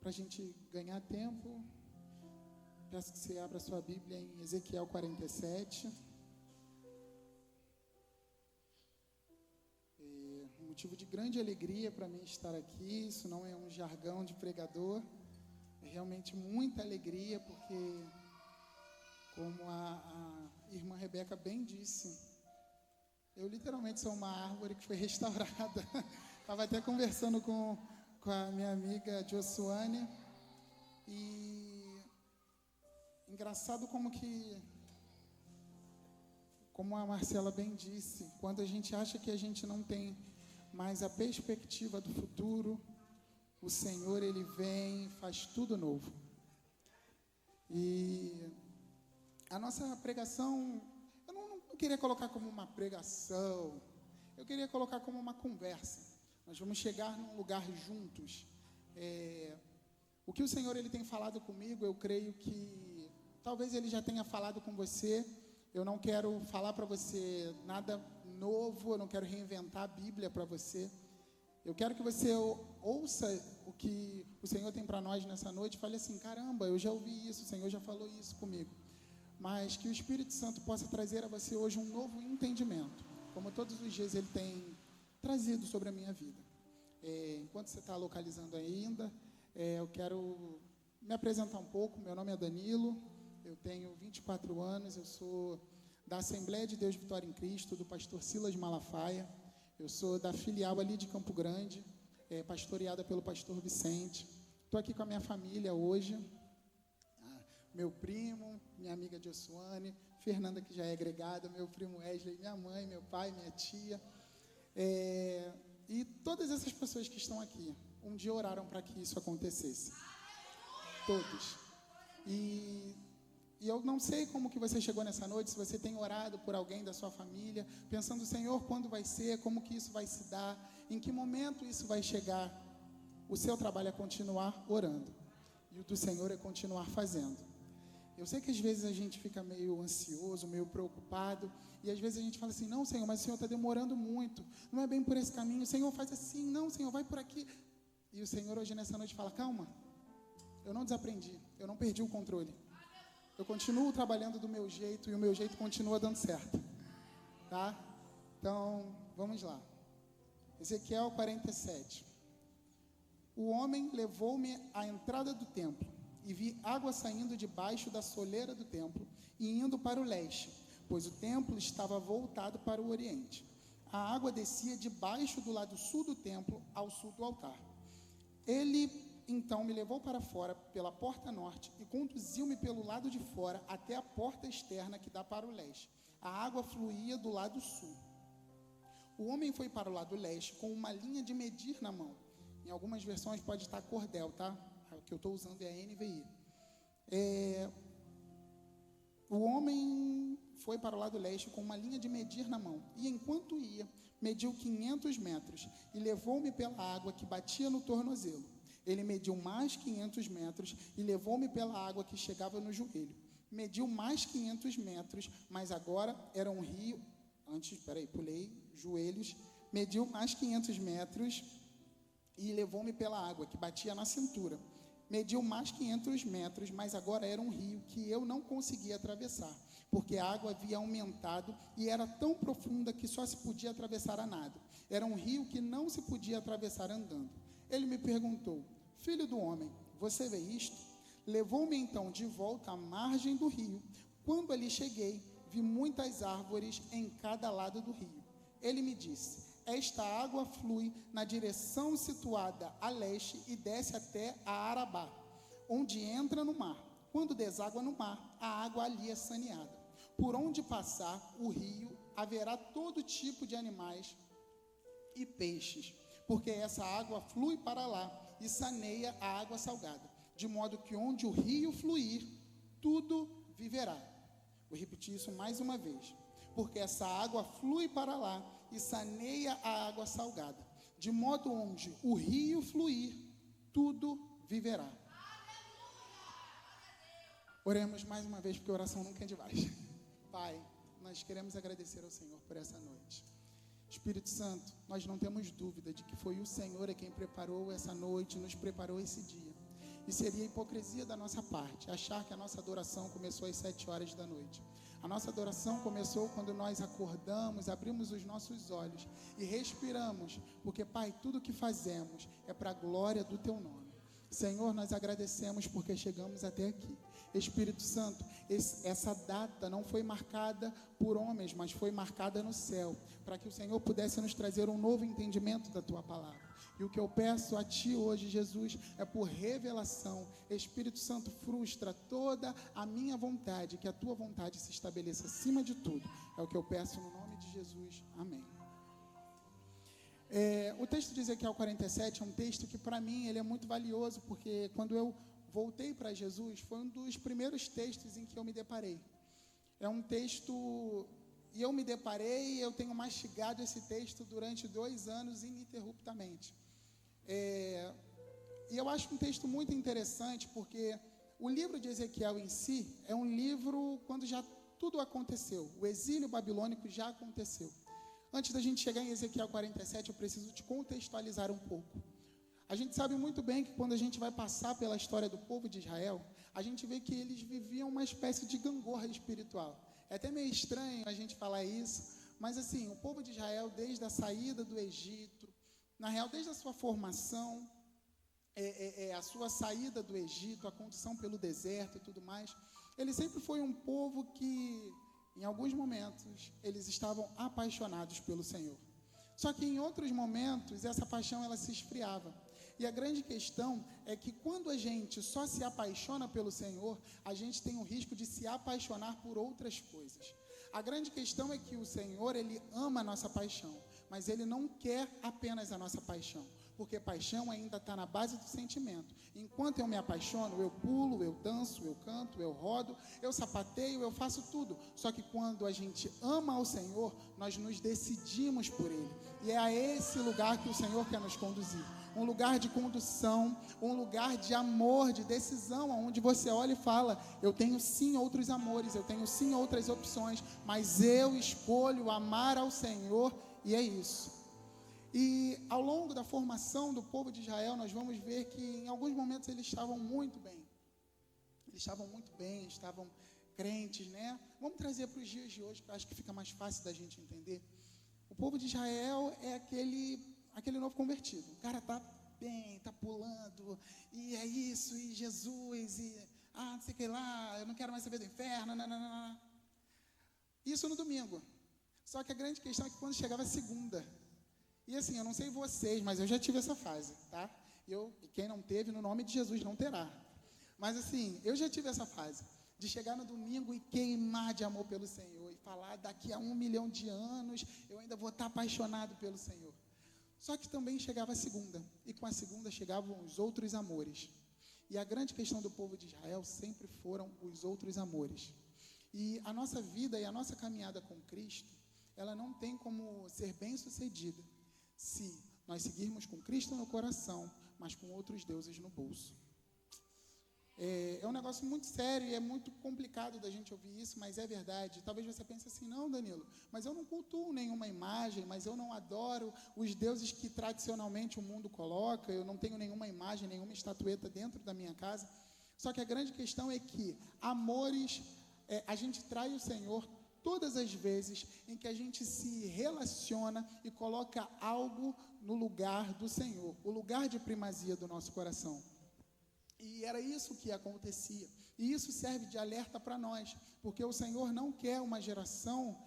para a gente ganhar tempo, peço que você abra sua Bíblia em Ezequiel 47. Um motivo de grande alegria para mim estar aqui. Isso não é um jargão de pregador, é realmente muita alegria, porque, como a irmã Rebeca bem disse, eu literalmente sou uma árvore que foi restaurada. Estava até conversando com a minha amiga Josuane, e engraçado como a Marcela bem disse, quando a gente acha que a gente não tem mais a perspectiva do futuro, o Senhor, Ele vem e faz tudo novo. E a nossa pregação, eu não queria colocar como uma pregação, eu queria colocar como uma conversa. Nós vamos chegar num lugar juntos. O que o Senhor, Ele tem falado comigo, eu creio que talvez Ele já tenha falado com você. Eu não quero falar para você nada novo, eu não quero reinventar a Bíblia para você. Eu quero que você ouça o que o Senhor tem para nós nessa noite e fale assim: caramba, eu já ouvi isso, o Senhor já falou isso comigo. Mas que o Espírito Santo possa trazer a você hoje um novo entendimento, como todos os dias Ele tem trazido sobre a minha vida. Enquanto você está localizando ainda, eu quero me apresentar um pouco. Meu nome é Danilo, eu tenho 24 anos, eu sou da Assembleia de Deus Vitória em Cristo, do pastor Silas Malafaia. Eu sou da filial ali de Campo Grande, pastoreada pelo pastor Vicente. Estou aqui com a minha família hoje, meu primo, minha amiga Josuane, Fernanda, que já é agregada, meu primo Wesley, minha mãe, meu pai, minha tia. E todas essas pessoas que estão aqui, um dia oraram para que isso acontecesse. Todos. E eu não sei como que você chegou nessa noite, se você tem orado por alguém da sua família, pensando: Senhor, quando vai ser, como que isso vai se dar, em que momento isso vai chegar. O seu trabalho é continuar orando, e o do Senhor é continuar fazendo. Eu sei que às vezes a gente fica meio ansioso, meio preocupado, e às vezes a gente fala assim: não, Senhor, mas o Senhor está demorando muito, não é bem por esse caminho, Senhor, faz assim, não, Senhor, vai por aqui. E o Senhor hoje nessa noite fala: calma, eu não desaprendi, eu não perdi o controle. Eu continuo trabalhando do meu jeito e o meu jeito continua dando certo. Tá? Então, vamos lá. Ezequiel 47. O homem levou-me à entrada do templo e vi água saindo debaixo da soleira do templo e indo para o leste, pois o templo estava voltado para o oriente. A água descia debaixo do lado sul do templo ao sul do altar. Ele então me levou para fora pela porta norte e conduziu-me pelo lado de fora até a porta externa que dá para o leste. A água fluía do lado sul. O homem foi para o lado leste com uma linha de medir na mão. Em algumas versões pode estar cordel, tá? O que eu estou usando é a NVI. O homem foi para o lado leste com uma linha de medir na mão. E enquanto ia, mediu 500 metros e levou-me pela água que batia no tornozelo. Ele mediu mais 500 metros e levou-me pela água que chegava no joelho. Mediu mais 500 metros, mas agora era um rio. Pulei joelhos. Mediu mais 500 metros e levou-me pela água que batia na cintura. Mediu mais 500 metros, mas agora era um rio que eu não conseguia atravessar, porque a água havia aumentado e era tão profunda que só se podia atravessar a nado. Era um rio que não se podia atravessar andando. Ele me perguntou: filho do homem, você vê isto? Levou-me então de volta à margem do rio. Quando ali cheguei, vi muitas árvores em cada lado do rio. Ele me disse: esta água flui na direção situada a leste e desce até a Arabá, onde entra no mar. Quando deságua no mar, a água ali é saneada. Por onde passar o rio, haverá todo tipo de animais e peixes, porque essa água flui para lá e saneia a água salgada, de modo que onde o rio fluir, tudo viverá. Vou repetir isso mais uma vez. Porque essa água flui para lá e saneia a água salgada, de modo onde o rio fluir, tudo viverá. Oremos mais uma vez, porque a oração nunca é demais. Pai, nós queremos agradecer ao Senhor por essa noite. Espírito Santo, nós não temos dúvida de que foi o Senhor quem preparou essa noite, nos preparou esse dia. E seria hipocrisia da nossa parte achar que a nossa adoração começou às 7 horas da noite. A nossa adoração começou quando nós acordamos, abrimos os nossos olhos e respiramos, porque, Pai, tudo que fazemos é para a glória do Teu nome. Senhor, nós agradecemos porque chegamos até aqui. Espírito Santo, essa data não foi marcada por homens, mas foi marcada no céu, para que o Senhor pudesse nos trazer um novo entendimento da Tua palavra. E o que eu peço a Ti hoje, Jesus, é por revelação. Espírito Santo, frustra toda a minha vontade, que a Tua vontade se estabeleça acima de tudo. É o que eu peço no nome de Jesus. Amém. O texto de Ezequiel 47 é um texto que, para mim, ele é muito valioso, porque quando eu voltei para Jesus, foi um dos primeiros textos em que eu me deparei. É um texto, e eu me deparei, eu tenho mastigado esse texto durante 2 anos ininterruptamente. E eu acho um texto muito interessante, porque o livro de Ezequiel em si é um livro quando já tudo aconteceu, o exílio babilônico já aconteceu. Antes da gente chegar em Ezequiel 47, eu preciso te contextualizar um pouco. A gente sabe muito bem que quando a gente vai passar pela história do povo de Israel, a gente vê que eles viviam uma espécie de gangorra espiritual. É até meio estranho a gente falar isso, mas assim, o povo de Israel, desde a saída do Egito, na real, desde a sua formação, a sua saída do Egito, a condição pelo deserto e tudo mais, ele sempre foi um povo que, em alguns momentos, eles estavam apaixonados pelo Senhor. Só que em outros momentos, essa paixão ela se esfriava. E a grande questão é que quando a gente só se apaixona pelo Senhor, a gente tem o risco de se apaixonar por outras coisas. A grande questão é que o Senhor, Ele ama a nossa paixão, mas Ele não quer apenas a nossa paixão, porque paixão ainda está na base do sentimento. Enquanto eu me apaixono, eu pulo, eu danço, eu canto, eu rodo, eu sapateio, eu faço tudo. Só que quando a gente ama ao Senhor, nós nos decidimos por Ele. E é a esse lugar que o Senhor quer nos conduzir. Um lugar de condução, um lugar de amor, de decisão, onde você olha e fala, eu tenho sim outros amores, eu tenho sim outras opções, mas eu escolho amar ao Senhor e é isso. E ao longo da formação do povo de Israel, nós vamos ver que em alguns momentos eles estavam muito bem. Eles estavam muito bem, estavam crentes, né? Vamos trazer para os dias de hoje, que eu acho que fica mais fácil da gente entender. O povo de Israel é aquele novo convertido. O cara tá bem, tá pulando, e é isso, e Jesus, e não sei o que lá, eu não quero mais saber do inferno, não. Isso no domingo. Só que a grande questão é que quando chegava a segunda, e assim, eu não sei vocês, mas eu já tive essa fase, tá? E quem não teve, no nome de Jesus, não terá. Mas assim, eu já tive essa fase de chegar no domingo e queimar de amor pelo Senhor e falar, daqui a 1 milhão de anos, eu ainda vou estar apaixonado pelo Senhor. Só que também chegava a segunda, e com a segunda chegavam os outros amores. E a grande questão do povo de Israel sempre foram os outros amores. E a nossa vida e a nossa caminhada com Cristo, ela não tem como ser bem-sucedida se nós seguirmos com Cristo no coração, mas com outros deuses no bolso. É um negócio muito sério e é muito complicado da gente ouvir isso, mas é verdade. Talvez você pense assim, não, Danilo, mas eu não cultuo nenhuma imagem, mas eu não adoro os deuses que tradicionalmente o mundo coloca, eu não tenho nenhuma imagem, nenhuma estatueta dentro da minha casa. Só que a grande questão é que amores, a gente trai o Senhor todas as vezes em que a gente se relaciona e coloca algo no lugar do Senhor, o lugar de primazia do nosso coração. E era isso que acontecia. E isso serve de alerta para nós, porque o Senhor não quer uma geração,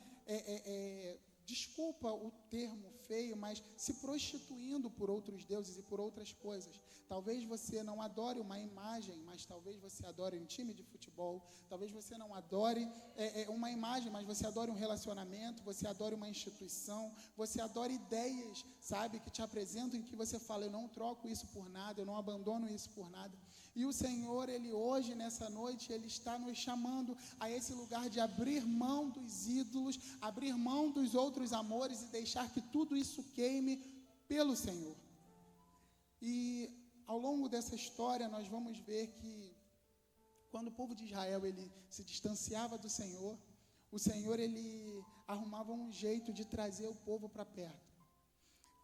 desculpa o termo feio, mas se prostituindo por outros deuses e por outras coisas. Talvez você não adore uma imagem, mas talvez você adore um time de futebol. Talvez você não adore uma imagem, mas você adore um relacionamento, você adore uma instituição, você adore ideias, sabe, que te apresentam e que você fala, eu não troco isso por nada, eu não abandono isso por nada. E o Senhor, Ele hoje, nessa noite, Ele está nos chamando a esse lugar de abrir mão dos ídolos, abrir mão dos outros amores e deixar que tudo isso queime pelo Senhor. E ao longo dessa história, nós vamos ver que quando o povo de Israel, ele se distanciava do Senhor, o Senhor, ele arrumava um jeito de trazer o povo para perto.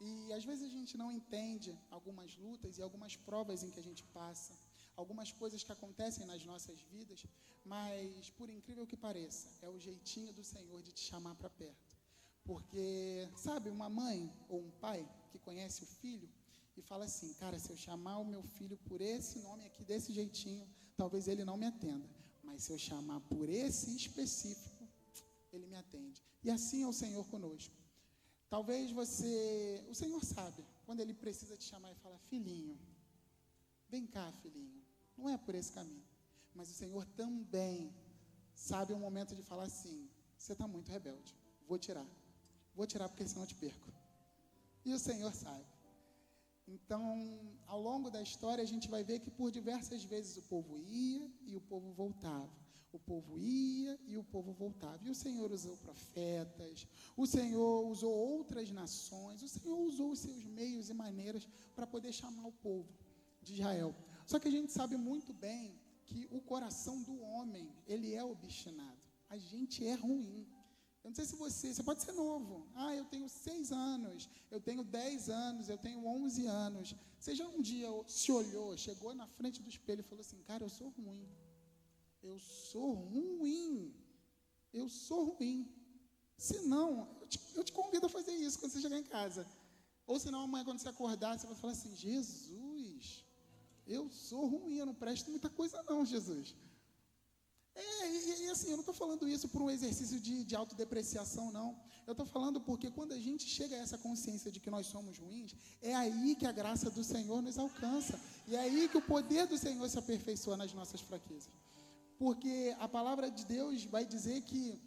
E às vezes a gente não entende algumas lutas e algumas provas em que a gente passa. algumas coisas que acontecem nas nossas vidas, mas, por incrível que pareça, é o jeitinho do Senhor de te chamar para perto. Porque, sabe, uma mãe ou um pai que conhece o filho e fala assim, cara, se eu chamar o meu filho por esse nome aqui, desse jeitinho, talvez ele não me atenda. Mas se eu chamar por esse específico, ele me atende. E assim é o Senhor conosco. Talvez o Senhor sabe, quando Ele precisa te chamar e falar, filhinho, vem cá, filhinho, não é por esse caminho. Mas o Senhor também sabe o momento de falar assim, você está muito rebelde, vou tirar porque senão eu te perco. E o Senhor sabe. Então, ao longo da história, a gente vai ver que por diversas vezes o povo ia e o povo voltava. O povo ia e o povo voltava. E o Senhor usou profetas, o Senhor usou outras nações, o Senhor usou os seus meios e maneiras para poder chamar o povo de Israel. Só que a gente sabe muito bem que o coração do homem, ele é obstinado. A gente é ruim. Eu não sei se você pode ser novo. Eu tenho 6 anos, eu tenho 10 anos, eu tenho 11 anos. Você já um dia se olhou, chegou na frente do espelho e falou assim, cara, eu sou ruim. Eu sou ruim. Eu sou ruim. Se não, eu te convido a fazer isso quando você chegar em casa. Ou senão amanhã quando você acordar, você vai falar assim, Jesus, eu sou ruim, eu não presto muita coisa não, Jesus. E assim, eu não estou falando isso por um exercício de autodepreciação, não. Eu estou falando porque quando a gente chega a essa consciência de que nós somos ruins, é aí que a graça do Senhor nos alcança. E é aí que o poder do Senhor se aperfeiçoa nas nossas fraquezas. Porque a palavra de Deus vai dizer que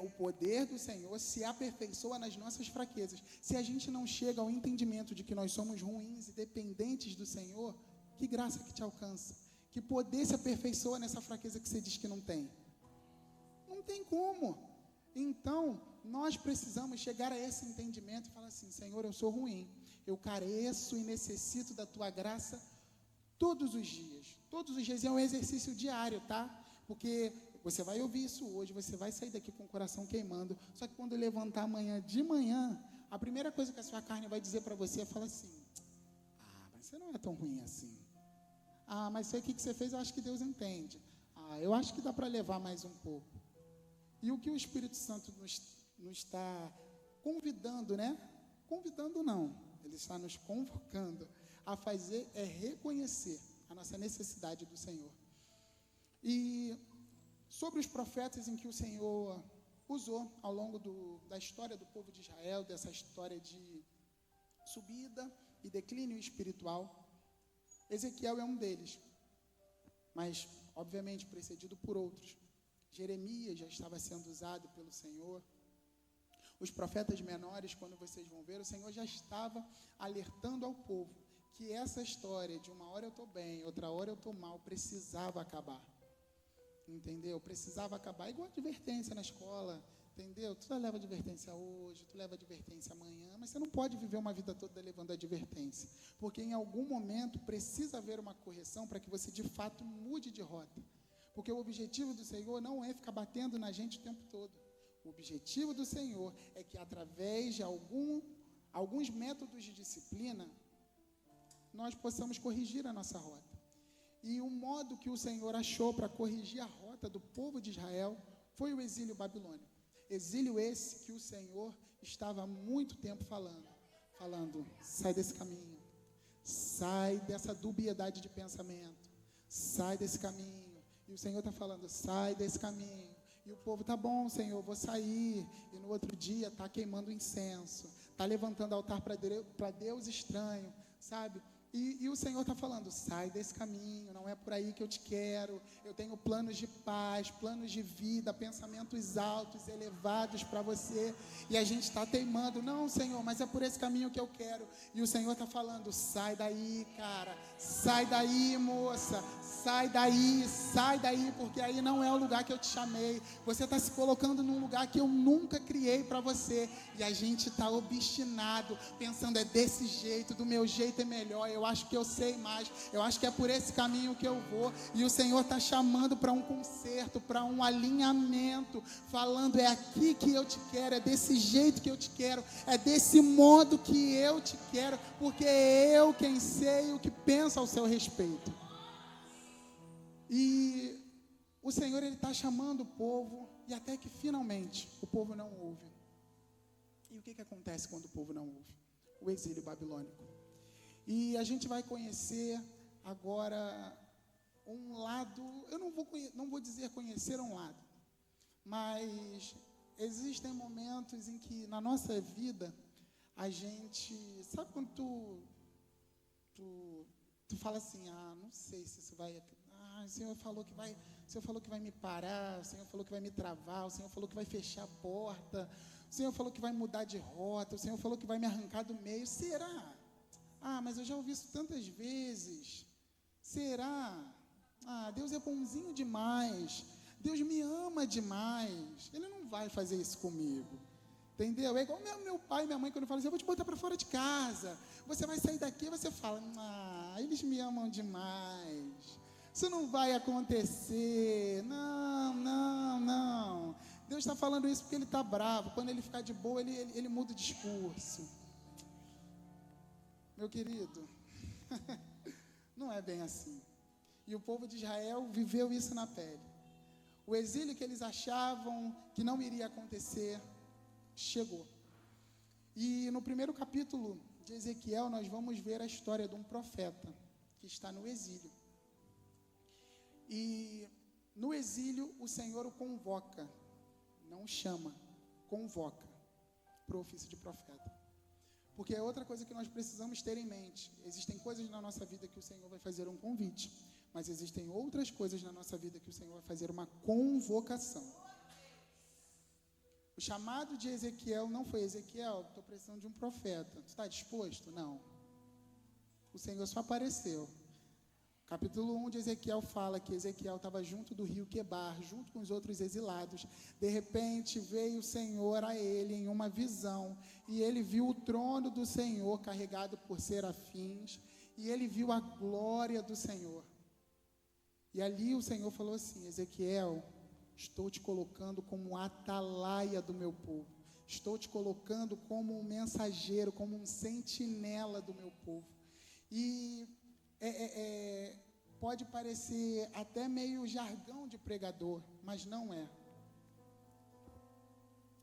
o poder do Senhor se aperfeiçoa nas nossas fraquezas. Se a gente não chega ao entendimento de que nós somos ruins e dependentes do Senhor, que graça que te alcança? Que poder se aperfeiçoa nessa fraqueza que você diz que não tem? Não tem como. Então, nós precisamos chegar a esse entendimento e falar assim, Senhor, eu sou ruim, eu careço e necessito da Tua graça todos os dias. Todos os dias é um exercício diário, tá? Porque você vai ouvir isso hoje, você vai sair daqui com o coração queimando, só que quando levantar amanhã de manhã, a primeira coisa que a sua carne vai dizer para você é falar assim, mas você não é tão ruim assim. Mas isso aqui que você fez, eu acho que Deus entende. Eu acho que dá para levar mais um pouco. E o que o Espírito Santo nos está convidando, né? Convidando não, Ele está nos convocando a fazer é reconhecer a nossa necessidade do Senhor. E sobre os profetas em que o Senhor usou ao longo da história do povo de Israel, dessa história de subida e declínio espiritual, Ezequiel é um deles, mas, obviamente, precedido por outros. Jeremias já estava sendo usado pelo Senhor. Os profetas menores, quando vocês vão ver, o Senhor já estava alertando ao povo que essa história de uma hora eu estou bem, outra hora eu estou mal, precisava acabar. Entendeu? Precisava acabar. Igual advertência na escola. Entendeu? Tu leva advertência hoje, tu leva advertência amanhã, mas você não pode viver uma vida toda levando advertência, porque em algum momento precisa haver uma correção para que você de fato mude de rota, porque o objetivo do Senhor não é ficar batendo na gente o tempo todo. O objetivo do Senhor é que através de alguns métodos de disciplina, nós possamos corrigir a nossa rota. E o modo que o Senhor achou para corrigir a rota do povo de Israel foi o exílio babilônico. Exílio esse que o Senhor estava há muito tempo falando, sai desse caminho, sai dessa dubiedade de pensamento, sai desse caminho. E o Senhor está falando, sai desse caminho. E o povo, tá bom, Senhor, vou sair. E no outro dia está queimando incenso, está levantando altar para Deus estranho, sabe? E o Senhor está falando, sai desse caminho, não é por aí que eu te quero, eu tenho planos de paz, planos de vida, pensamentos altos, elevados para você, e a gente está teimando, não, Senhor, mas é por esse caminho que eu quero, e o Senhor está falando, sai daí, cara, sai daí, moça, sai daí, porque aí não é o lugar que eu te chamei, você está se colocando num lugar que eu nunca criei para você, e a gente está obstinado, pensando, é desse jeito, do meu jeito é melhor, eu acho que eu sei mais, eu acho que é por esse caminho que eu vou, e o Senhor está chamando para um conserto, para um alinhamento, falando, é aqui que eu te quero, é desse jeito que eu te quero, é desse modo que eu te quero, porque é eu quem sei o que penso ao seu respeito. E o Senhor, Ele está chamando o povo, e até que finalmente o povo não ouve. E o que acontece quando o povo não ouve? O exílio babilônico. E a gente vai conhecer agora um lado, eu não vou dizer conhecer um lado, mas existem momentos em que na nossa vida a gente, sabe quando tu fala assim, não sei se isso vai, o Senhor falou que vai, o Senhor falou que vai me parar, o Senhor falou que vai me travar, o Senhor falou que vai fechar a porta, o Senhor falou que vai mudar de rota, o Senhor falou que vai me arrancar do meio. Será? Mas eu já ouvi isso tantas vezes. Será? Deus é bonzinho demais. Deus me ama demais. Ele não vai fazer isso comigo. Entendeu? É igual meu pai e minha mãe, quando falam assim, eu vou te botar para fora de casa. Você vai sair daqui, você fala, eles me amam demais. Isso não vai acontecer. Não. Deus está falando isso porque Ele está bravo. Quando Ele ficar de boa, ele muda o discurso. Meu querido, não é bem assim. E o povo de Israel viveu isso na pele. O exílio que eles achavam que não iria acontecer, chegou. E no primeiro capítulo de Ezequiel, nós vamos ver a história de um profeta que está no exílio. E no exílio, o Senhor o convoca, não o chama, convoca para o ofício de profeta. Porque é outra coisa que nós precisamos ter em mente. Existem coisas na nossa vida que o Senhor vai fazer um convite, mas existem outras coisas na nossa vida que o Senhor vai fazer uma convocação. O chamado de Ezequiel não foi: Ezequiel, estou precisando de um profeta. Tu está disposto? Não. O Senhor só apareceu. Capítulo 1 de Ezequiel fala que Ezequiel estava junto do rio Quebar, junto com os outros exilados. De repente veio o Senhor a ele em uma visão, e ele viu o trono do Senhor carregado por serafins, e ele viu a glória do Senhor. E ali o Senhor falou assim: Ezequiel, estou te colocando como atalaia do meu povo. Estou te colocando como um mensageiro, como um sentinela do meu povo. E pode parecer até meio jargão de pregador, mas não é.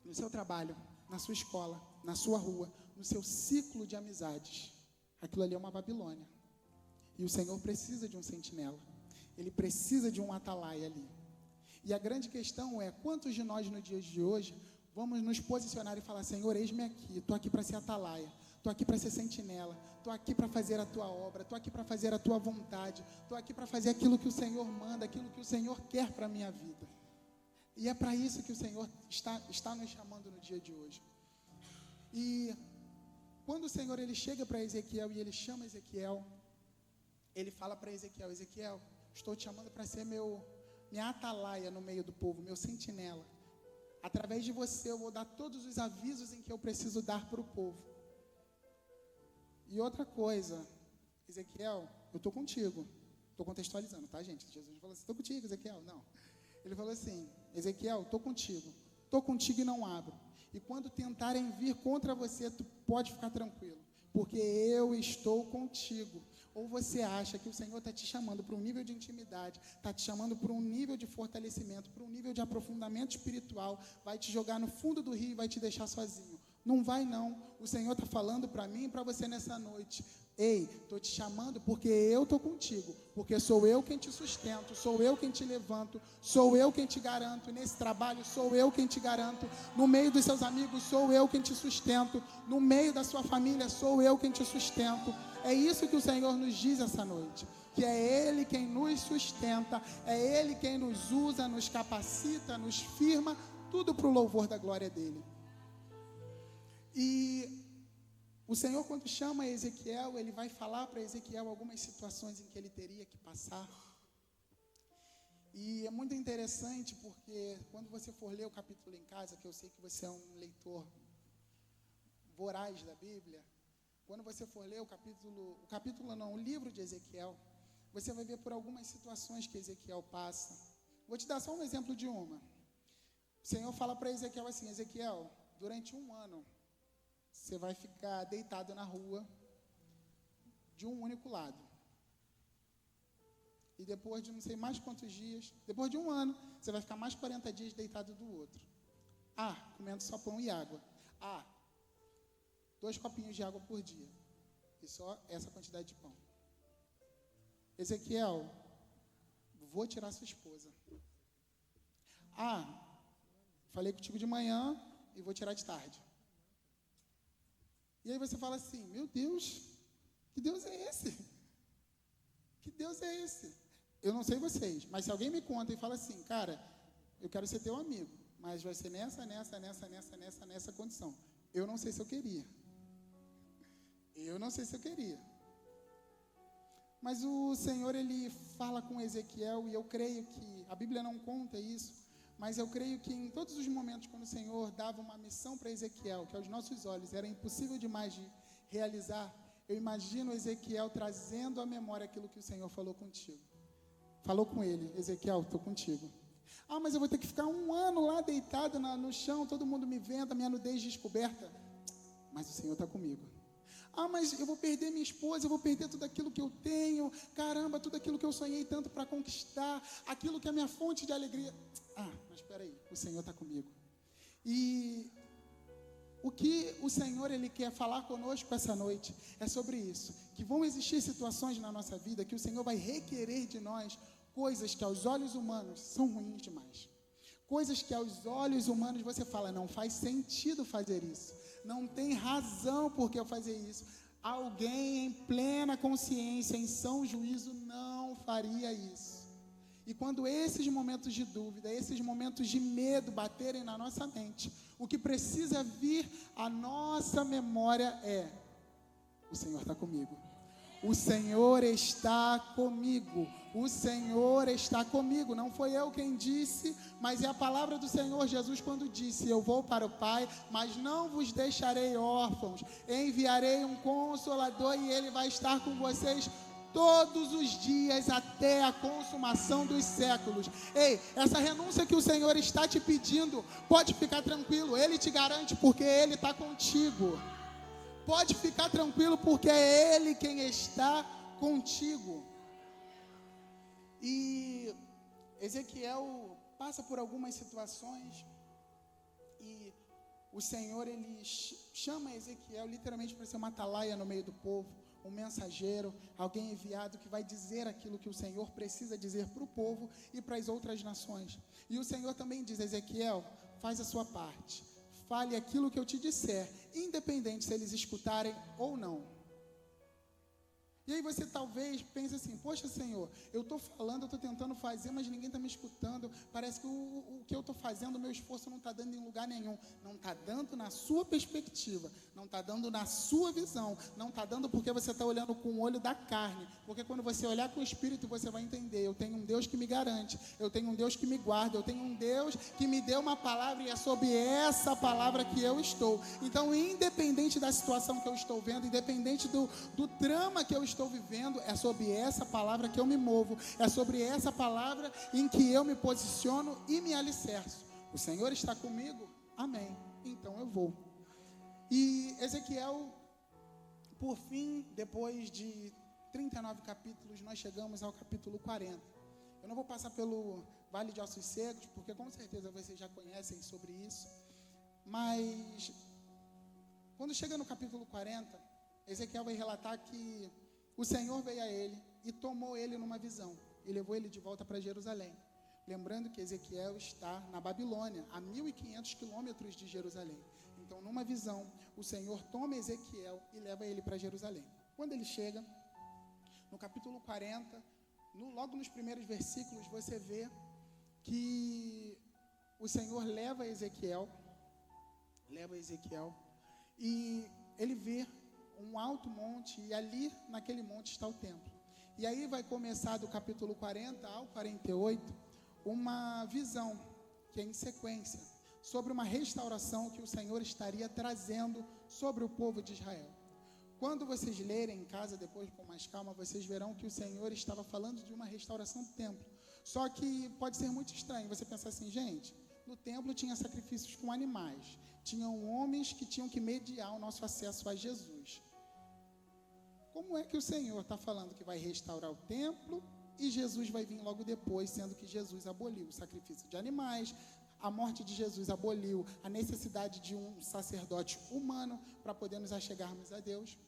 No seu trabalho, na sua escola, na sua rua, no seu ciclo de amizades, aquilo ali é uma Babilônia. E o Senhor precisa de um sentinela. Ele precisa de um atalaia ali. E a grande questão é: quantos de nós no dia de hoje vamos nos posicionar e falar: Senhor, eis-me aqui, estou aqui para ser atalaia, estou aqui para ser sentinela, estou aqui para fazer a tua obra, estou aqui para fazer a tua vontade, estou aqui para fazer aquilo que o Senhor manda, aquilo que o Senhor quer para a minha vida. E é para isso que o Senhor está nos chamando no dia de hoje. E quando o Senhor ele chega para Ezequiel e ele chama Ezequiel, ele fala para Ezequiel: Ezequiel, estou te chamando para ser minha atalaia no meio do povo, meu sentinela. Através de você eu vou dar todos os avisos em que eu preciso dar para o povo. E outra coisa, Ezequiel, eu estou contigo. Estou contextualizando, tá, gente? Jesus falou assim: estou contigo, Ezequiel. Não. Ele falou assim: Ezequiel, estou contigo e não abro. E quando tentarem vir contra você, tu pode ficar tranquilo, porque eu estou contigo. Ou você acha que o Senhor está te chamando para um nível de intimidade, está te chamando para um nível de fortalecimento, para um nível de aprofundamento espiritual, vai te jogar no fundo do rio e vai te deixar sozinho. Não vai não. O Senhor está falando para mim e para você nessa noite: ei, estou te chamando porque eu estou contigo, porque sou eu quem te sustento, sou eu quem te levanto, sou eu quem te garanto, nesse trabalho sou eu quem te garanto, no meio dos seus amigos sou eu quem te sustento, no meio da sua família sou eu quem te sustento. É isso que o Senhor nos diz essa noite, que é Ele quem nos sustenta, é Ele quem nos usa, nos capacita, nos firma, tudo para o louvor da glória dEle. E o Senhor, quando chama Ezequiel, Ele vai falar para Ezequiel algumas situações em que ele teria que passar. E é muito interessante porque quando você for ler o capítulo em casa, que eu sei que você é um leitor voraz da Bíblia, quando você for ler o livro de Ezequiel, você vai ver por algumas situações que Ezequiel passa. Vou te dar só um exemplo de uma. O Senhor fala para Ezequiel assim: Ezequiel, durante 1 ano, você vai ficar deitado na rua de um único lado. E depois de não sei mais quantos dias, depois de um ano, você vai ficar mais 40 dias deitado do outro. Comendo só pão e água. 2 copinhos de água por dia. E só essa quantidade de pão. Ezequiel, vou tirar sua esposa. Falei contigo de manhã e vou tirar de tarde. E aí você fala assim, meu Deus, que Deus é esse? Que Deus é esse? Eu não sei vocês, mas se alguém me conta e fala assim, cara, eu quero ser teu amigo, mas vai ser nessa condição. Eu não sei se eu queria. Mas o Senhor, Ele fala com Ezequiel, e eu creio que, a Bíblia não conta isso, mas eu creio que em todos os momentos, quando o Senhor dava uma missão para Ezequiel, que aos nossos olhos era impossível demais de realizar, eu imagino Ezequiel trazendo à memória aquilo que o Senhor falou contigo. Falou com ele, Ezequiel, estou contigo. Mas eu vou ter que ficar 1 ano lá deitado no chão, todo mundo me vendo, a minha nudez descoberta. Mas o Senhor está comigo. Mas eu vou perder minha esposa, eu vou perder tudo aquilo que eu tenho, caramba, tudo aquilo que eu sonhei tanto para conquistar, aquilo que é a minha fonte de alegria. Mas espera aí, o Senhor está comigo. E o que o Senhor, Ele quer falar conosco essa noite é sobre isso, que vão existir situações na nossa vida que o Senhor vai requerer de nós coisas que aos olhos humanos são ruins demais. Coisas que aos olhos humanos você fala, não faz sentido fazer isso. Não tem razão por que eu fazer isso. Alguém em plena consciência, em são juízo, não faria isso. E quando esses momentos de dúvida, esses momentos de medo baterem na nossa mente, o que precisa vir à nossa memória é: o Senhor está comigo. O Senhor está comigo. O Senhor está comigo. Não foi eu quem disse, mas é a palavra do Senhor Jesus quando disse: eu vou para o Pai, mas não vos deixarei órfãos. Enviarei um Consolador e Ele vai estar com vocês todos os dias até a consumação dos séculos. Ei, essa renúncia que o Senhor está te pedindo, pode ficar tranquilo, Ele te garante, porque Ele está contigo. Pode ficar tranquilo, porque é Ele quem está contigo. E Ezequiel passa por algumas situações, e o Senhor, Ele chama Ezequiel literalmente para ser uma atalaia no meio do povo, um mensageiro, alguém enviado que vai dizer aquilo que o Senhor precisa dizer para o povo e para as outras nações. E o Senhor também diz: Ezequiel, faz a sua parte, fale aquilo que eu te disser, independente se eles escutarem ou não. E aí você talvez pense assim: poxa, Senhor, eu estou falando, eu estou tentando fazer, mas ninguém está me escutando. Parece que o que eu estou fazendo, o meu esforço não está dando em lugar nenhum. Não está dando na sua perspectiva, não está dando na sua visão, não está dando porque você está olhando com o olho da carne. Porque quando você olhar com o Espírito, você vai entender: eu tenho um Deus que me garante, eu tenho um Deus que me guarda, eu tenho um Deus que me deu uma palavra, e é sobre essa palavra que eu estou. Então, independente da situação que eu estou vendo, independente do drama que eu estou vivendo, é sobre essa palavra que eu me movo, é sobre essa palavra em que eu me posiciono e me alicerço. O Senhor está comigo? Amém. Então eu vou. E Ezequiel, por fim, depois de 39 capítulos, nós chegamos ao capítulo 40. Eu não vou passar pelo Vale de Ossos Secos, porque com certeza vocês já conhecem sobre isso, mas quando chega no capítulo 40, Ezequiel vai relatar que o Senhor veio a ele e tomou ele numa visão e levou ele de volta para Jerusalém. Lembrando que Ezequiel está na Babilônia, a 1.500 quilômetros de Jerusalém. Então, numa visão, o Senhor toma Ezequiel e leva ele para Jerusalém. Quando ele chega, no capítulo 40, logo nos primeiros versículos, você vê que o Senhor leva Ezequiel, e ele vê um alto monte, e ali naquele monte está o templo. E aí vai começar do capítulo 40 ao 48 uma visão que é em sequência sobre uma restauração que o Senhor estaria trazendo sobre o povo de Israel. Quando vocês lerem em casa depois com mais calma, vocês verão que o Senhor estava falando de uma restauração do templo. Só que pode ser muito estranho você pensar assim: gente, no templo tinha sacrifícios com animais, tinham homens que tinham que mediar o nosso acesso a Jesus. Como é que o Senhor está falando que vai restaurar o templo e Jesus vai vir logo depois, sendo que Jesus aboliu o sacrifício de animais, a morte de Jesus aboliu a necessidade de um sacerdote humano para poder nos achegarmos a Deus.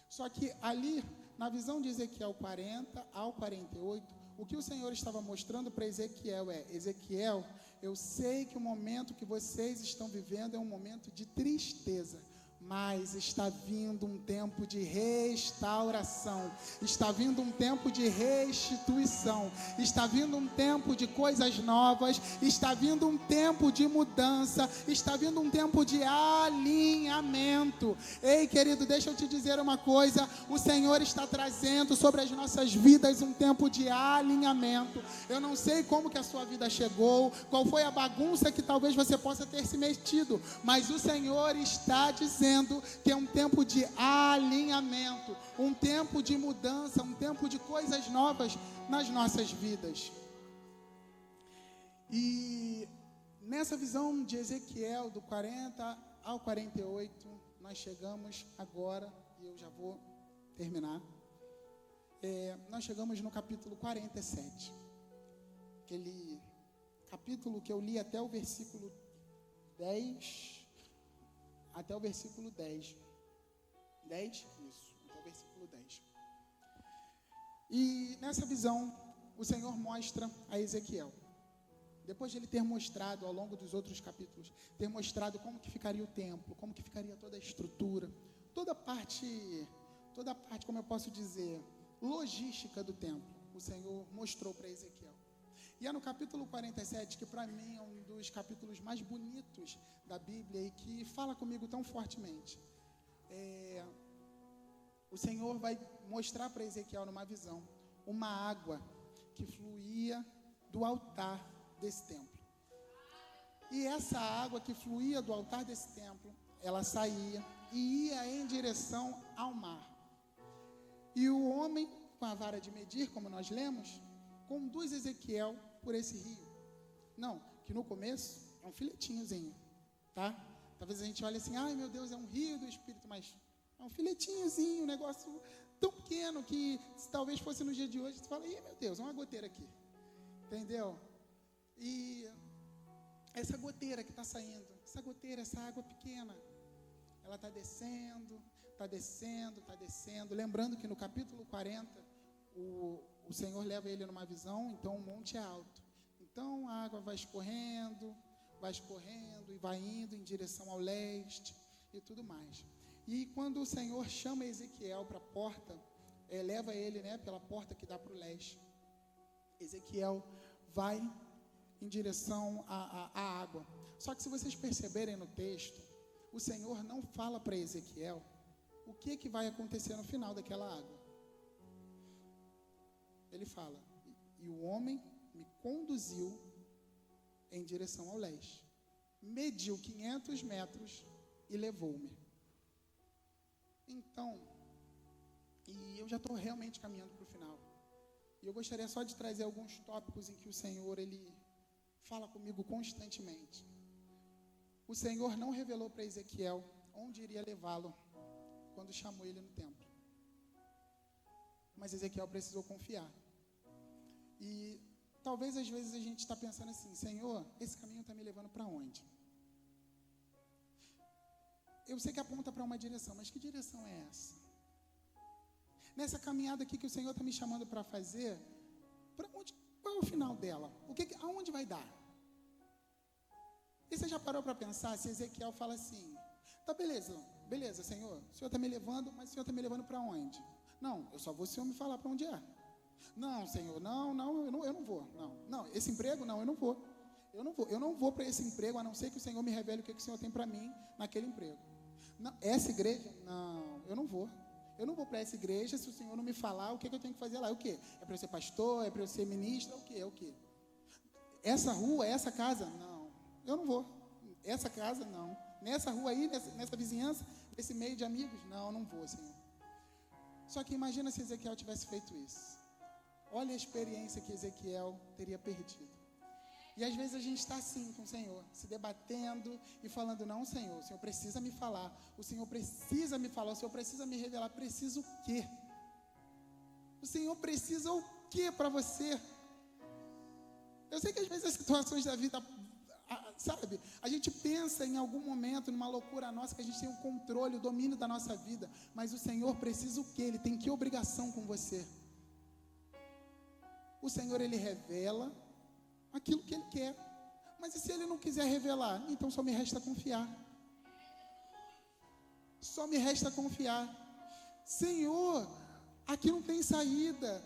Só que ali, na visão de Ezequiel 40 ao 48, o que o Senhor estava mostrando para Ezequiel é: Ezequiel, eu sei que o momento que vocês estão vivendo é um momento de tristeza, mas está vindo um tempo de restauração, está vindo um tempo de restituição, está vindo um tempo de coisas novas, está vindo um tempo de mudança, está vindo um tempo de alinhamento. Ei, querido, deixa eu te dizer uma coisa: o Senhor está trazendo sobre as nossas vidas um tempo de alinhamento. Eu não sei como que a sua vida chegou, qual foi a bagunça que talvez você possa ter se metido, mas o Senhor está dizendo que é um tempo de alinhamento, um tempo de mudança, um tempo de coisas novas nas nossas vidas. E nessa visão de Ezequiel, do 40 ao 48, nós chegamos agora, e eu já vou terminar, nós chegamos no capítulo 47, aquele capítulo que eu li até o versículo 10, até o versículo 10. 10? Isso, até o versículo 10. E nessa visão, o Senhor mostra a Ezequiel, depois de ele ter mostrado ao longo dos outros capítulos, ter mostrado como que ficaria o templo, como que ficaria toda a estrutura, toda a parte, como eu posso dizer, logística do templo, o Senhor mostrou para Ezequiel. E é no capítulo 47, que para mim é um dos capítulos mais bonitos da Bíblia e que fala comigo tão fortemente. O Senhor vai mostrar para Ezequiel numa visão uma água que fluía do altar desse templo. E essa água que fluía do altar desse templo, ela saía e ia em direção ao mar. E o homem, com a vara de medir, como nós lemos, conduz Ezequiel por esse rio. Não, que no começo é um filetinhozinho, tá? Talvez a gente olhe assim: ai meu Deus, é um rio do Espírito, mas é um filetinhozinho, um negócio tão pequeno que se talvez fosse no dia de hoje, você fala: ih meu Deus, é uma goteira aqui, entendeu? E essa goteira que está saindo, essa goteira, essa água pequena, ela está descendo, está descendo, está descendo. Lembrando que no capítulo 40, o Senhor leva ele numa visão, então o monte é alto. Então a água vai escorrendo e vai indo em direção ao leste e tudo mais. E quando o Senhor chama Ezequiel para a porta, leva ele, pela porta que dá para o leste, Ezequiel vai em direção à água. Só que se vocês perceberem no texto, o Senhor não fala para Ezequiel o que vai acontecer no final daquela água. Ele fala: e o homem me conduziu em direção ao leste, mediu 500 metros e levou-me. Então, e eu já estou realmente caminhando para o final, e eu gostaria só de trazer alguns tópicos em que o Senhor, Ele fala comigo constantemente. O Senhor não revelou para Ezequiel onde iria levá-lo quando chamou ele no templo. Mas Ezequiel precisou confiar. E talvez às vezes a gente está pensando assim: Senhor, esse caminho está me levando para onde? Eu sei que aponta para uma direção, mas que direção é essa? Nessa caminhada aqui que o Senhor está me chamando para fazer, para onde? Qual é o final dela? Aonde vai dar? E você já parou para pensar se Ezequiel fala assim: tá, beleza, Senhor, o Senhor está me levando, mas o Senhor está me levando para onde? Não, eu só vou se o Senhor me falar para onde é. Não, Senhor, eu não vou. Não, esse emprego, não, eu não vou. Eu não vou para esse emprego, a não ser que o Senhor me revele o que o Senhor tem para mim naquele emprego. Não, essa igreja, não, eu não vou. Eu não vou para essa igreja se o Senhor não me falar o que eu tenho que fazer lá. É o quê? É para eu ser pastor? É para eu ser ministro? É o quê? Essa rua, essa casa? Não, eu não vou. Essa casa, não. Nessa rua aí, nessa vizinhança, nesse meio de amigos? Não vou, Senhor. Só que imagina se Ezequiel tivesse feito isso. Olha a experiência que Ezequiel teria perdido. E às vezes a gente está assim com o Senhor, se debatendo e falando: não, Senhor, o Senhor precisa me falar, o Senhor precisa me falar, o Senhor precisa me revelar. Precisa o quê? O Senhor precisa o que para você? Eu sei que às vezes as situações da vida, sabe, a gente pensa em algum momento, numa loucura nossa, que a gente tem o controle, o domínio da nossa vida, mas o Senhor precisa o quê? Ele tem que obrigação com você? O Senhor, Ele revela aquilo que Ele quer, mas e se Ele não quiser revelar? Então só me resta confiar. Só me resta confiar. Senhor, aqui não tem saída.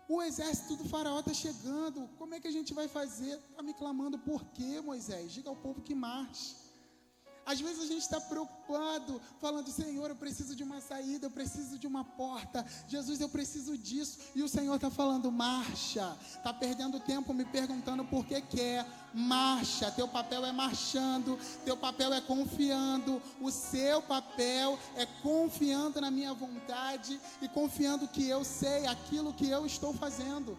O exército do faraó está chegando. Como é que a gente vai fazer? Está me clamando por quê, Moisés? Diga ao povo que marche. Às vezes a gente está preocupado, falando, Senhor, eu preciso de uma saída, eu preciso de uma porta. Jesus, eu preciso disso. E o Senhor está falando, marcha. Está perdendo tempo me perguntando por que quer. Marcha. Teu papel é marchando. Teu papel é confiando. O seu papel é confiando na minha vontade e confiando que eu sei aquilo que eu estou fazendo.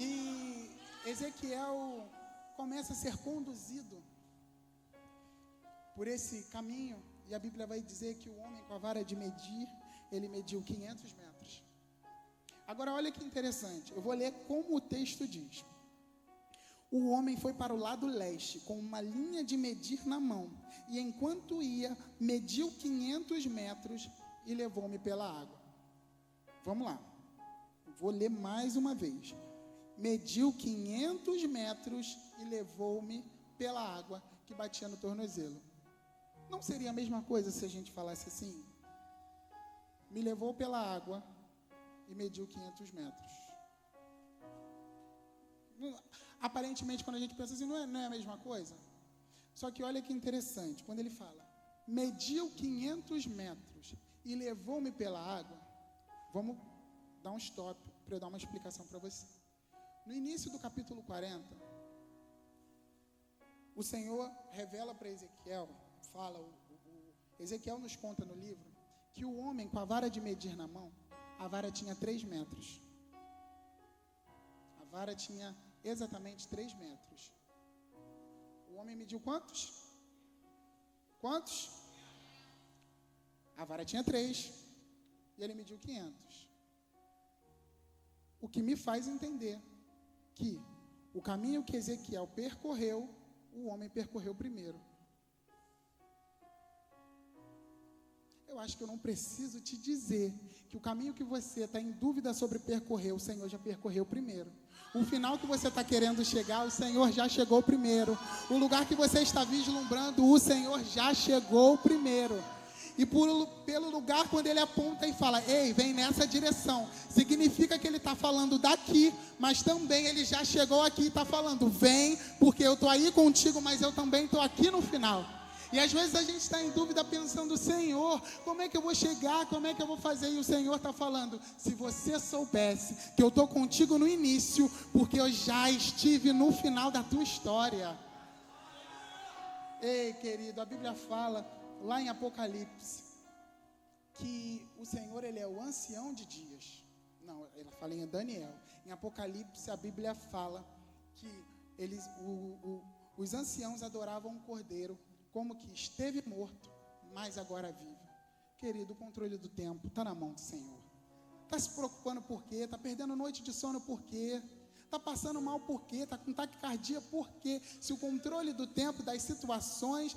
E Ezequiel começa a ser conduzido por esse caminho, e a Bíblia vai dizer que o homem com a vara de medir, ele mediu 500 metros. Agora olha que interessante, eu vou ler como o texto diz. O homem foi para o lado leste, com uma linha de medir na mão, e enquanto ia, mediu 500 metros e levou-me pela água. Vamos lá, vou ler mais uma vez. Mediu 500 metros e levou-me pela água que batia no tornozelo. Não seria a mesma coisa se a gente falasse assim? Me levou pela água e mediu 500 metros. Aparentemente, quando a gente pensa assim, não é a mesma coisa? Só que olha que interessante, quando ele fala, mediu 500 metros e levou-me pela água, vamos dar um stop para eu dar uma explicação para você. No início do capítulo 40, o Senhor revela para Ezequiel, Ezequiel nos conta no livro, que o homem com a vara de medir na mão, a vara tinha 3 metros. A vara tinha exatamente 3 metros. O homem mediu quantos? Quantos? A vara tinha 3 e ele mediu 500. O que me faz entender que o caminho que Ezequiel percorreu, o homem percorreu primeiro. Eu acho que eu não preciso te dizer que o caminho que você está em dúvida sobre percorrer, o Senhor já percorreu primeiro. O final que você está querendo chegar, o Senhor já chegou primeiro. O lugar que você está vislumbrando, o Senhor já chegou primeiro. E pelo lugar, quando ele aponta e fala, ei, vem nessa direção, significa que ele está falando daqui, mas também ele já chegou aqui e está falando, vem, porque eu estou aí contigo, mas eu também estou aqui no final. E às vezes a gente está em dúvida pensando, Senhor, como é que eu vou chegar, como é que eu vou fazer? E o Senhor está falando, se você soubesse que eu estou contigo no início, porque eu já estive no final da tua história. Ei, querido, a Bíblia fala lá em Apocalipse que o Senhor, ele é o ancião de dias. Não, ela fala em Daniel. Em Apocalipse a Bíblia fala que os anciãos adoravam o Cordeiro como que esteve morto, mas agora vive. Querido, o controle do tempo está na mão do Senhor. Está se preocupando por quê? Está perdendo noite de sono por quê? Está passando mal por quê? Está com taquicardia por quê? Se o controle do tempo, das situações,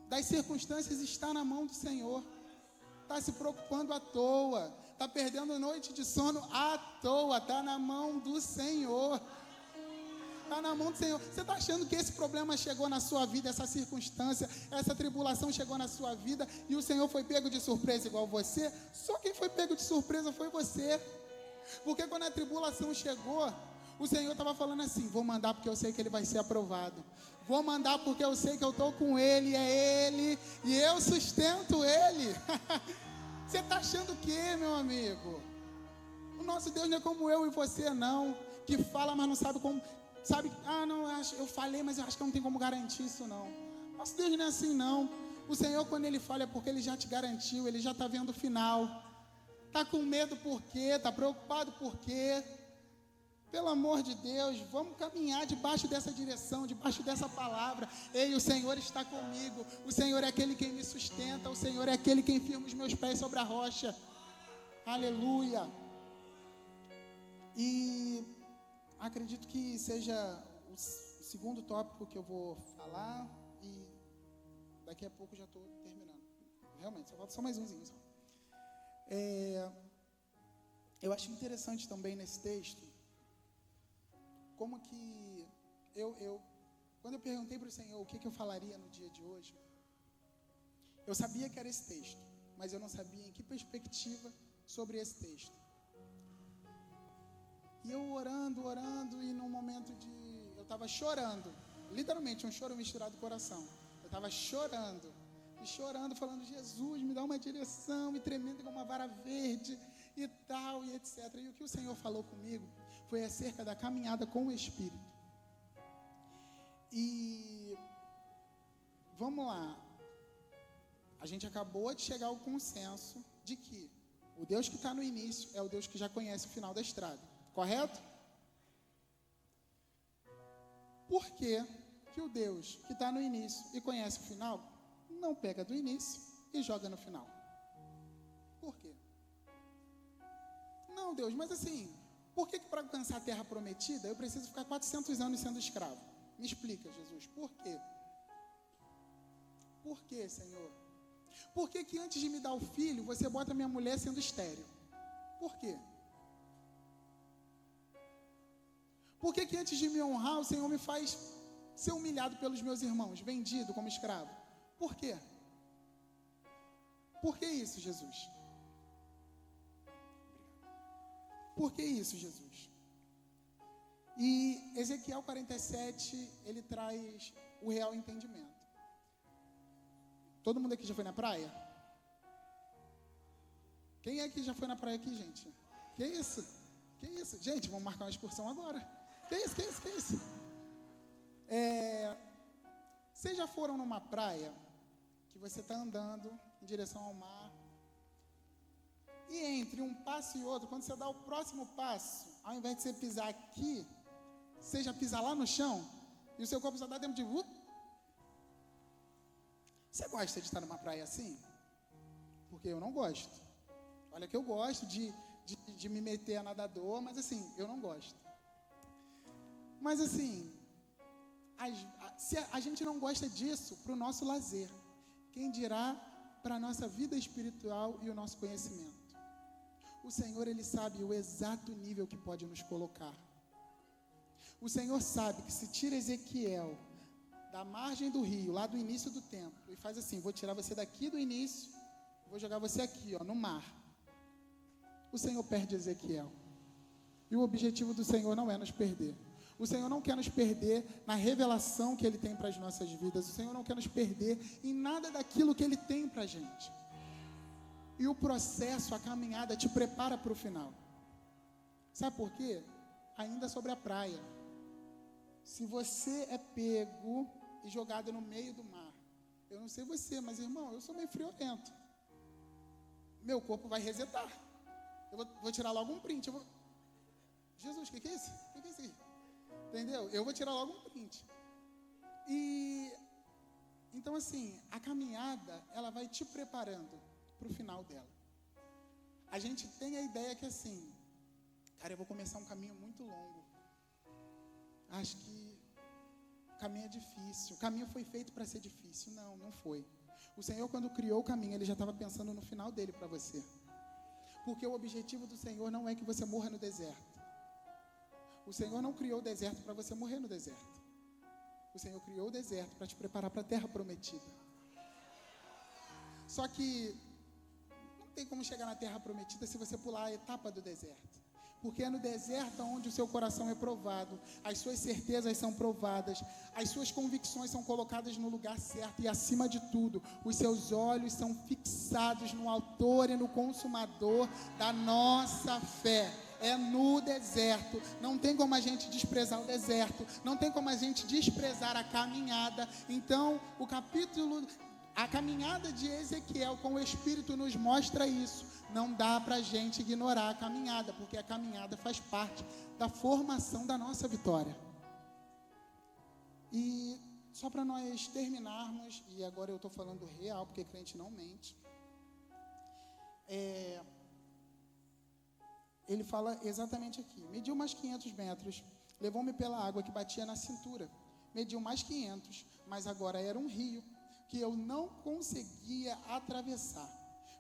das circunstâncias está na mão do Senhor. Está se preocupando à toa. Está perdendo noite de sono à toa. Está na mão do Senhor. Está na mão do Senhor. Você está achando que esse problema chegou na sua vida, essa circunstância, essa tribulação chegou na sua vida e o Senhor foi pego de surpresa igual você? Só quem foi pego de surpresa foi você. Porque quando a tribulação chegou, o Senhor estava falando assim, vou mandar porque eu sei que ele vai ser aprovado. Vou mandar porque eu sei que eu estou com ele, é ele, e eu sustento ele. Você está achando o quê, meu amigo? O nosso Deus não é como eu e você, não. Que fala, mas não sabe como. Sabe, não, eu falei, mas eu acho que não tem como garantir isso, não. Nosso Deus não é assim, não. O Senhor, quando Ele fala, é porque Ele já te garantiu, Ele já está vendo o final. Está com medo por quê? Está preocupado por quê? Pelo amor de Deus, vamos caminhar debaixo dessa direção, debaixo dessa palavra. Ei, o Senhor está comigo. O Senhor é aquele quem me sustenta. O Senhor é aquele quem firma os meus pés sobre a rocha. Aleluia. E acredito que seja o segundo tópico que eu vou falar. E daqui a pouco já estou terminando. Realmente, só falta só mais umzinho. Só. Eu acho interessante também nesse texto, como que quando eu perguntei para o Senhor o que eu falaria no dia de hoje, eu sabia que era esse texto, mas eu não sabia em que perspectiva sobre esse texto. E eu orando, e num momento eu estava chorando, literalmente um choro misturado com coração. Eu estava chorando, falando, Jesus, me dá uma direção, me tremendo como uma vara verde e tal, e etc. E o que o Senhor falou comigo foi acerca da caminhada com o Espírito. E vamos lá, a gente acabou de chegar ao consenso de que o Deus que está no início é o Deus que já conhece o final da estrada, correto? Por que que o Deus que está no início e conhece o final não pega do início e joga no final? Por quê? Não, Deus, mas assim, por que para alcançar a terra prometida eu preciso ficar 400 anos sendo escravo? Me explica, Jesus, por quê? Por quê, Senhor? Por que que antes de me dar o filho, você bota minha mulher sendo estéril? Por quê? Por que que antes de me honrar, o Senhor me faz ser humilhado pelos meus irmãos, vendido como escravo? Por quê? Por que isso, Jesus? Por que isso, Jesus? E Ezequiel 47, ele traz o real entendimento. Todo mundo aqui já foi na praia? Quem é que já foi na praia aqui, gente? Que isso? Que isso? Gente, vamos marcar uma excursão agora. Que isso? Vocês já foram numa praia que você está andando em direção ao mar, e entre um passo e outro, quando você dá o próximo passo, ao invés de você pisar aqui, você já pisa lá no chão, e o seu corpo só dá tempo de... Você gosta de estar numa praia assim? Porque eu não gosto. Olha que eu gosto de me meter a nadador, mas assim, eu não gosto. Mas assim, se a gente não gosta disso para o nosso lazer, quem dirá para a nossa vida espiritual e o nosso conhecimento? O Senhor, Ele sabe o exato nível que pode nos colocar. O Senhor sabe que se tira Ezequiel da margem do rio, lá do início do templo, e faz assim, vou tirar você daqui do início, vou jogar você aqui, no mar. O Senhor perde Ezequiel. E o objetivo do Senhor não é nos perder. O Senhor não quer nos perder na revelação que Ele tem para as nossas vidas. O Senhor não quer nos perder em nada daquilo que Ele tem para a gente. E o processo, a caminhada, te prepara para o final. Sabe por quê? Ainda sobre a praia. Se você é pego e jogado no meio do mar, eu não sei você, mas irmão, eu sou meio friorento. Meu corpo vai resetar. Eu vou tirar logo um print. Jesus, o que é isso? O que é isso aí? Entendeu? Eu vou tirar logo um print. E então assim, a caminhada, ela vai te preparando para o final dela. A gente tem a ideia que assim, cara, eu vou começar um caminho muito longo. Acho que o caminho é difícil. O caminho foi feito para ser difícil. Não, não foi. O Senhor, quando criou o caminho, Ele já estava pensando no final dele para você. Porque o objetivo do Senhor não é que você morra no deserto. O Senhor não criou o deserto para você morrer no deserto. O Senhor criou o deserto para te preparar para a terra prometida. Só que não tem como chegar na terra prometida se você pular a etapa do deserto. Porque é no deserto onde o seu coração é provado, as suas certezas são provadas, as suas convicções são colocadas no lugar certo e, acima de tudo, os seus olhos são fixados no autor e no consumador da nossa fé. É no deserto. Não tem como a gente desprezar o deserto, não tem como a gente desprezar a caminhada. Então, A caminhada de Ezequiel com o Espírito nos mostra isso. Não dá para a gente ignorar a caminhada, porque a caminhada faz parte da formação da nossa vitória. E só para nós terminarmos, e agora eu estou falando real, porque crente não mente. Ele fala exatamente aqui: mediu mais 500 metros, levou-me pela água que batia na cintura. Mediu mais 500, mas agora era um rio que eu não conseguia atravessar,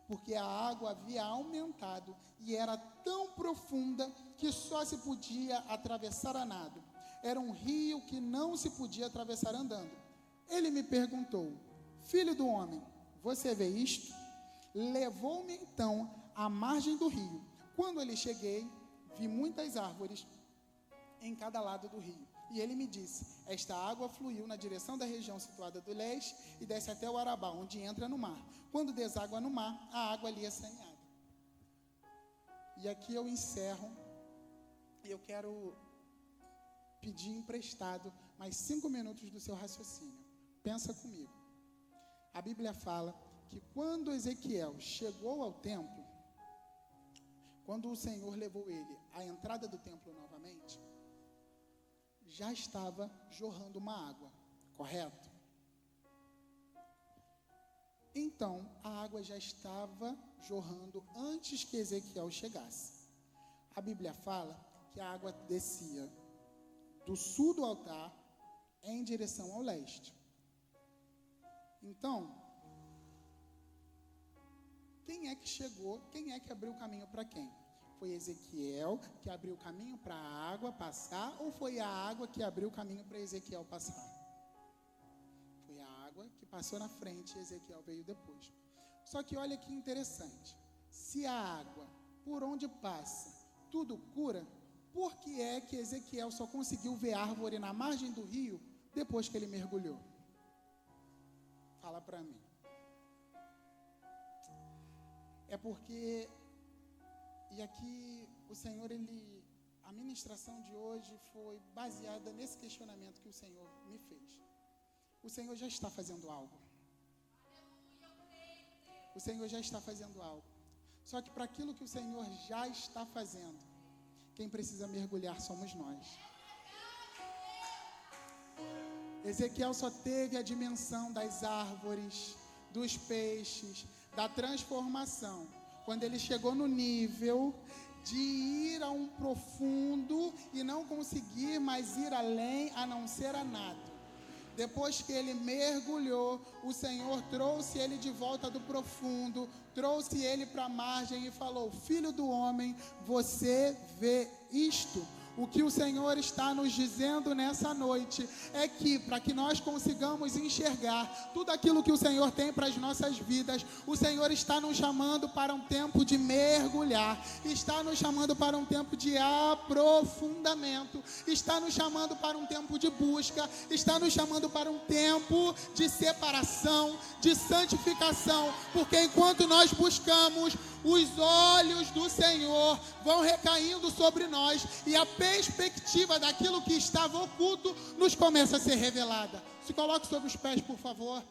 porque a água havia aumentado e era tão profunda que só se podia atravessar a nado. Era um rio que não se podia atravessar andando. Ele me perguntou: filho do homem, você vê isto? Levou-me então à margem do rio. Quando ele cheguei, vi muitas árvores em cada lado do rio. E ele me disse: esta água fluiu na direção da região situada do leste e desce até o Arabá, onde entra no mar. Quando deságua no mar, a água ali é saneada. E aqui eu encerro. E eu quero pedir emprestado mais 5 minutos do seu raciocínio. Pensa comigo. A Bíblia fala que quando Ezequiel chegou ao templo, quando o Senhor levou ele à entrada do templo novamente, já estava jorrando uma água, correto? Então, a água já estava jorrando antes que Ezequiel chegasse. A Bíblia fala que a água descia do sul do altar em direção ao leste. Então, quem é que chegou, quem é que abriu o caminho para quem? Foi Ezequiel que abriu o caminho para a água passar, ou foi a água que abriu o caminho para Ezequiel passar? Foi a água que passou na frente e Ezequiel veio depois. Só que olha que interessante. Se a água, por onde passa, tudo cura, por que é que Ezequiel só conseguiu ver árvore na margem do rio depois que ele mergulhou? Fala para mim. É porque... E aqui o Senhor, a ministração de hoje foi baseada nesse questionamento que o Senhor me fez. O Senhor já está fazendo algo. O Senhor já está fazendo algo. Só que para aquilo que o Senhor já está fazendo, quem precisa mergulhar somos nós. Ezequiel só teve a dimensão das árvores, dos peixes, da transformação, quando ele chegou no nível de ir a um profundo e não conseguir mais ir além a não ser a nado. Depois que ele mergulhou, o Senhor trouxe ele de volta do profundo, trouxe ele para a margem e falou: filho do homem, você vê isto? O que o Senhor está nos dizendo nessa noite é que, para que nós consigamos enxergar tudo aquilo que o Senhor tem para as nossas vidas, o Senhor está nos chamando para um tempo de mergulhar, está nos chamando para um tempo de aprofundamento, está nos chamando para um tempo de busca, está nos chamando para um tempo de separação, de santificação, porque enquanto nós buscamos, os olhos do Senhor vão recaindo sobre nós e a perspectiva daquilo que estava oculto nos começa a ser revelada. Se coloque sobre os pés, por favor.